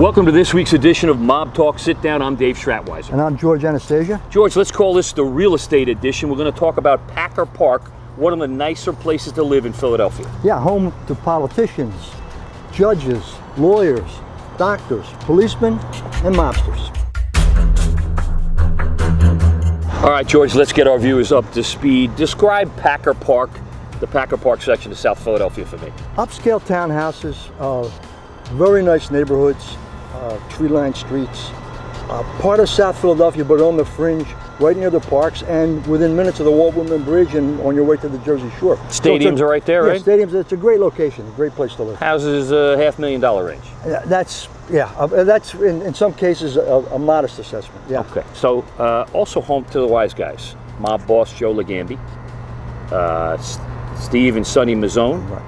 Welcome to this week's edition of Mob Talk Sit Down. I'm Dave Stratweiser. And I'm George Anastasia. George, let's call this the real estate edition. We're going to talk about Packer Park, one of the nicer places to live in Philadelphia. Yeah, home to politicians, judges, lawyers, doctors, policemen, and mobsters. All right, George, let's get our viewers up to speed. Describe Packer Park, the Packer Park section of South Philadelphia for me. Upscale townhouses, very nice neighborhoods, tree-lined streets, part of South Philadelphia, but on the fringe, right near the parks, and within minutes of the Walt Whitman Bridge and on your way to the Jersey Shore. Stadiums are right there, right? Yeah, stadiums. It's a great location, a great place to live. Houses $500,000 range. That's in some cases a modest assessment. Yeah. Okay. So also home to the wise guys, Mob Boss Joey Merlino, Steve and Sonny Mazzone. Right.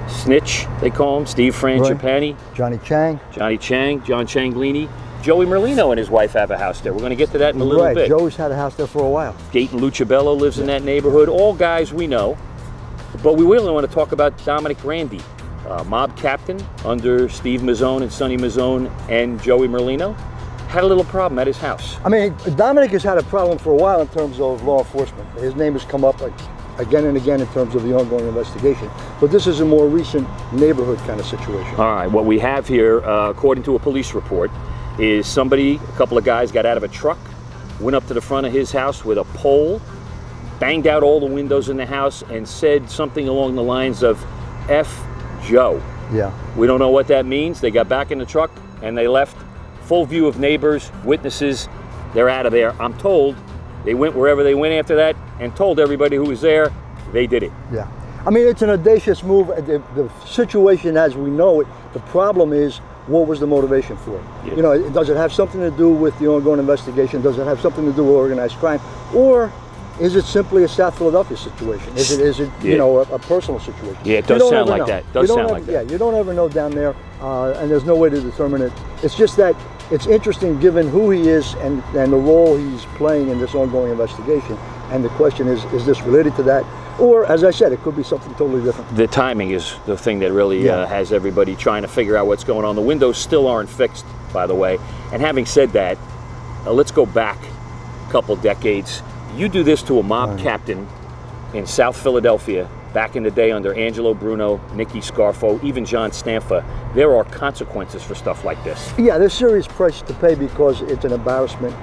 Snitch, they call him, Steve Frangipani, Johnny Chang, John Changlini, Joey Merlino and his wife have a house there. We're going to get to that in a little bit. Joey's had a house there for a while. Gaten Lucibello lives in that neighborhood. All guys we know. But we really want to talk about Dom Grande, mob captain under Steve Mazzone and Sonny Mazzone and Joey Merlino. Had a little problem at his house. I mean, Dominic has had a problem for a while in terms of law enforcement. His name has come up again and again in terms of the ongoing investigation. But this is a more recent neighborhood kind of situation. All right, what we have here, according to a police report, is a couple of guys got out of a truck, went up to the front of his house with a pole, banged out all the windows in the house, and said something along the lines of, F Joe. Yeah. We don't know what that means. They got back in the truck and they left. Full view of neighbors, witnesses, they're out of there. I'm told they went wherever they went after that and told everybody who was there they did it. Yeah. I mean, it's an audacious move. The situation as we know it, the problem is, what was the motivation for it? Yeah. You know, does it have something to do with the ongoing investigation? Does it have something to do with organized crime? Or is it simply a South Philadelphia situation? Is it yeah, you know, a personal situation? Yeah, it does sound like that. Yeah, you don't ever know down there, and there's no way to determine it. It's just that it's interesting given who he is and the role he's playing in this ongoing investigation. And the question is this related to that? Or, as I said, it could be something totally different. The timing is the thing that really has everybody trying to figure out what's going on. The windows still aren't fixed, by the way. And having said that, let's go back a couple decades. You do this to a mob captain in South Philadelphia back in the day under Angelo Bruno, Nicky Scarfo, even John Stanfa. There are consequences for stuff like this. Yeah, there's serious price to pay because it's an embarrassment.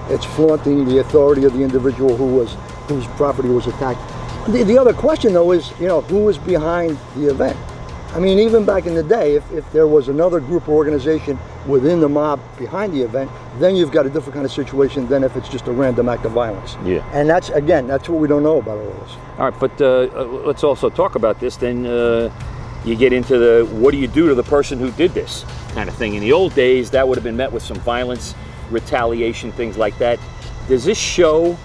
It's flaunting the authority of the individual whose property was attacked. The other question, though, is, you know, who was behind the event? I mean, even back in the day, if there was another group or organization within the mob behind the event, then you've got a different kind of situation than if it's just a random act of violence. Yeah. And that's what we don't know about all of this. All right, but let's also talk about this. Then you get into the what do you do to the person who did this kind of thing. In the old days, that would have been met with some violence, retaliation, things like that. Does this show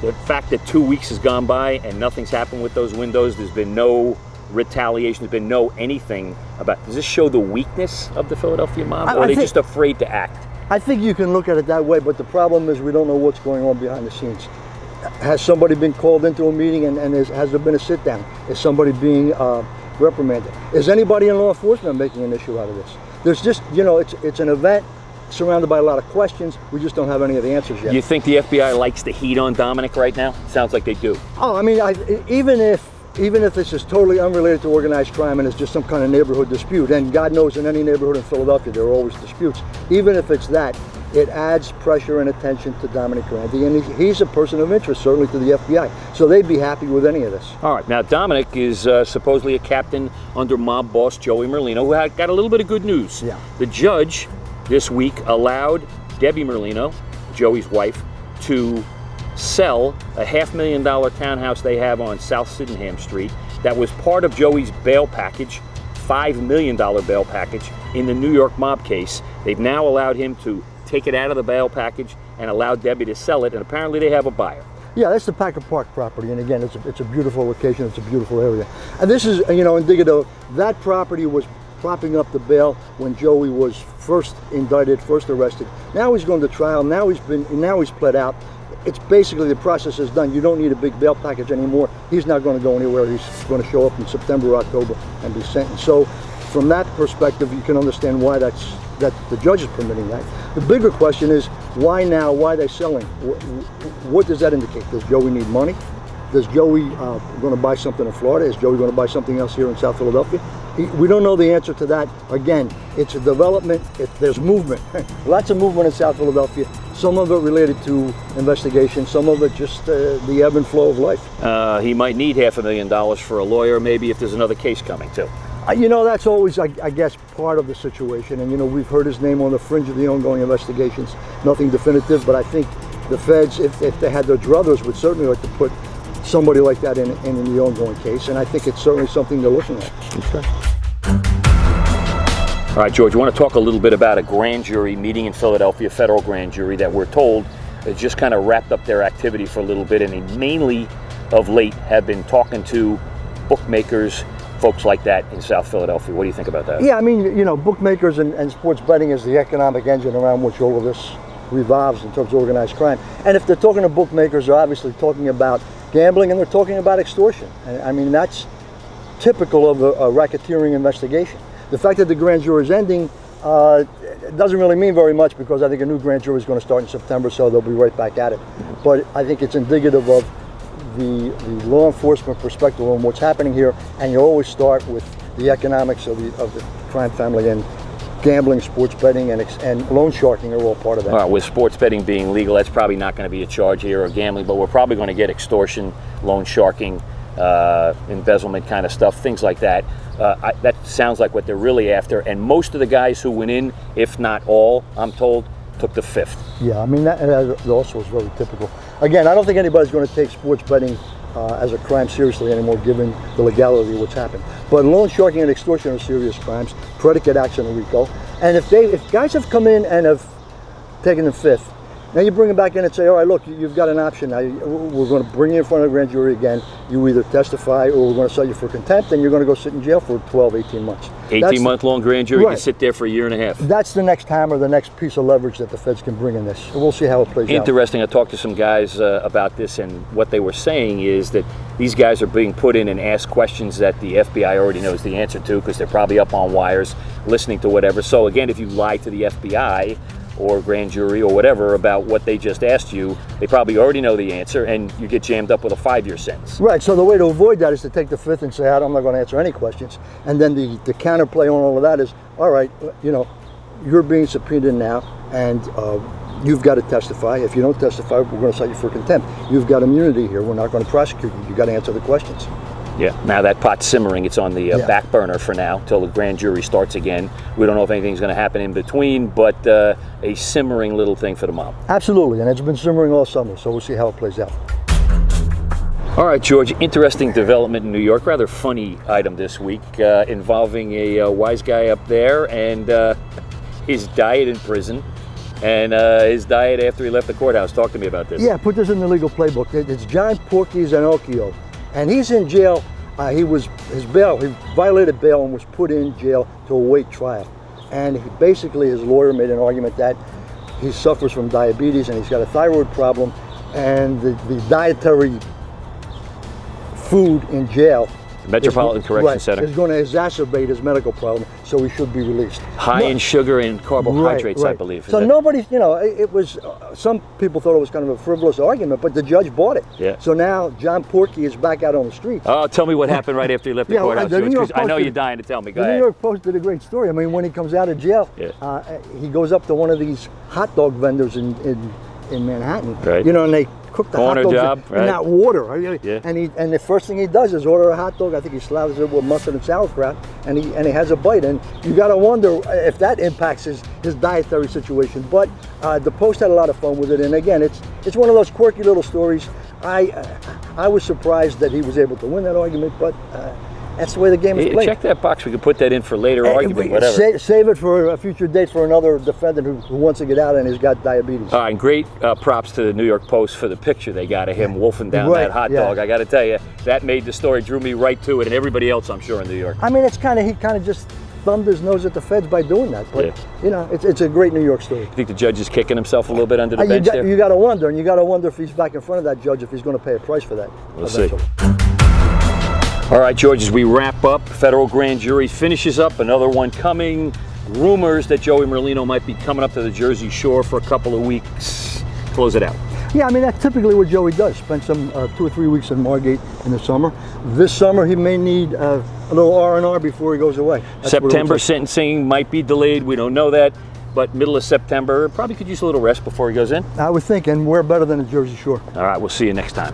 the fact that 2 weeks has gone by and nothing's happened with those windows? There's been no retaliation, there's been no anything about. Does this show the weakness of the Philadelphia mob, or are they just afraid to act? I think you can look at it that way, but the problem is we don't know what's going on behind the scenes. Has somebody been called into a meeting and has there been a sit down? Is somebody being reprimanded? Is anybody in law enforcement making an issue out of this? There's just, you know, it's an event surrounded by a lot of questions. We just don't have any of the answers yet. You think the FBI likes the heat on Dominic right now? Sounds like they do. Oh, I mean, even if this is totally unrelated to organized crime and it's just some kind of neighborhood dispute, and God knows in any neighborhood in Philadelphia there are always disputes, even if it's that, it adds pressure and attention to Dominic Grande, and he's a person of interest, certainly to the FBI. So they'd be happy with any of this. All right, now Dominic is supposedly a captain under Mob Boss Joey Merlino, who got a little bit of good news. Yeah. The judge this week allowed Debbie Merlino, Joey's wife, to sell a $500,000 townhouse they have on South Sydenham Street that was part of Joey's bail package, $5 million bail package in the New York mob case. They've now allowed him to take it out of the bail package and allowed Debbie to sell it, and apparently they have a buyer. Yeah, that's the Packer Park property, and again, it's a beautiful location, it's a beautiful area. And this is, you know, indicative. That property was propping up the bail when Joey was first indicted, first arrested. Now he's going to trial. Now he's pled out. It's basically the process is done. You don't need a big bail package anymore. He's not going to go anywhere. He's going to show up in September or October and be sentenced. So from that perspective, you can understand why that the judge is permitting that. The bigger question is, why now? Why are they selling? What does that indicate? Does Joey need money? Does Joey going to buy something in Florida? Is Joey going to buy something else here in South Philadelphia? We don't know the answer to that. Again, it's a development. There's movement. Lots of movement in South Philadelphia. Some of it related to investigation. Some of it just the ebb and flow of life. He might need $500,000 for a lawyer, maybe if there's another case coming too. You know, that's always, I guess, part of the situation. And, you know, we've heard his name on the fringe of the ongoing investigations. Nothing definitive, but I think the feds, if they had their druthers, would certainly like to put somebody like that in the ongoing case. And I think it's certainly something they're looking at. Okay. All right, George, you want to talk a little bit about a grand jury meeting in Philadelphia, federal grand jury, that we're told has just kind of wrapped up their activity for a little bit, and they mainly, of late, have been talking to bookmakers, folks like that in South Philadelphia. What do you think about that? Yeah, I mean, you know, bookmakers and sports betting is the economic engine around which all of this revolves in terms of organized crime. And if they're talking to bookmakers, they're obviously talking about gambling, and they're talking about extortion. And I mean, that's typical of a racketeering investigation. The fact that the grand jury is ending doesn't really mean very much, because I think a new grand jury is going to start in September, so they'll be right back at it. But I think it's indicative of the law enforcement perspective on what's happening here, and you always start with the economics of the crime family, and gambling, sports betting, and loan sharking are all part of that. All right, with sports betting being legal, that's probably not going to be a charge here, or gambling, but we're probably going to get extortion, loan sharking, embezzlement kind of stuff, things like that. That sounds like what they're really after, and most of the guys who went in, if not all, I'm told, took the fifth. Yeah, I mean, that also is very typical. Again, I don't think anybody's going to take sports betting as a crime seriously anymore, given the legality of what's happened. But loan sharking and extortion are serious crimes, predicate acts in RICO. And if guys have come in and have taken the fifth, now you bring them back in and say, all right, look, you've got an option. Now we're going to bring you in front of the grand jury again. You either testify, or we're going to cite you for contempt, and you're going to go sit in jail for 12, 18 months. 18-month-long grand jury, right. You sit there for a year and a half. That's the next hammer, the next piece of leverage that the feds can bring in this. We'll see how it plays out. Interesting. I talked to some guys about this, and what they were saying is that these guys are being put in and asked questions that the FBI already knows the answer to, because they're probably up on wires, listening to whatever. So again, if you lie to the FBI or grand jury or whatever about what they just asked you, they probably already know the answer, and you get jammed up with a 5-year sentence. Right, so the way to avoid that is to take the fifth and say, I'm not going to answer any questions. And then the counterplay on all of that is, all right, you know, you're being subpoenaed now, and you've got to testify. If you don't testify, we're going to cite you for contempt. You've got immunity here. We're not going to prosecute you. You've got to answer the questions. Yeah, now that pot's simmering. It's on the back burner for now till the grand jury starts again. We don't know if anything's going to happen in between, but a simmering little thing for the mob. Absolutely, and it's been simmering all summer, so we'll see how it plays out. All right, George, interesting development in New York. Rather funny item this week involving a wise guy up there and his diet in prison and his diet after he left the courthouse. Talk to me about this. Yeah, put this in the legal playbook. It's John Porky Zanocchio. And he's in jail. He violated bail and was put in jail to await trial. And basically his lawyer made an argument that he suffers from diabetes and he's got a thyroid problem, and the dietary food in jail, Metropolitan Correction Center, is going to exacerbate his medical problem, so he should be released. High in sugar and carbohydrates, right. I believe. So nobody, you know, it was, some people thought it was kind of a frivolous argument, but the judge bought it. Yeah. So now John Porky is back out on the streets. Oh, tell me what happened right after he left the courthouse, George, because I know you're dying to tell me. Go ahead. The New York Post did a great story. I mean, when he comes out of jail, he goes up to one of these hot dog vendors in Manhattan, right. You know, and they cook the corner hot dogs job, in that water. Yeah. And the first thing he does is order a hot dog. I think he slathers it with mustard and sauerkraut, and he has a bite. And you got to wonder if that impacts his dietary situation. But the Post had a lot of fun with it. And again, it's one of those quirky little stories. I was surprised that he was able to win that argument, but that's the way the game is played. Check that box. We can put that in for later argument, whatever. Save it for a future date for another defendant who wants to get out and has got diabetes. All right, great props to the New York Post for the picture they got of him wolfing down that hot dog. I got to tell you, that made the story, drew me right to it, and everybody else, I'm sure, in New York. I mean, he kind of just thumbed his nose at the feds by doing that. But, you know, it's a great New York story. You think the judge is kicking himself a little bit under the bench there? You got to wonder, and you got to wonder if he's back in front of that judge, if he's going to pay a price for that. We'll see. All right, George, as we wrap up, federal grand jury finishes up, another one coming. Rumors that Joey Merlino might be coming up to the Jersey Shore for a couple of weeks. Close it out. Yeah, I mean, that's typically what Joey does. Spend some 2 or 3 weeks in Margate in the summer. This summer, he may need a little R&R before he goes away. That's September sentencing might be delayed. We don't know that. But middle of September, probably could use a little rest before he goes in. I would think, and we're better than the Jersey Shore. All right, we'll see you next time.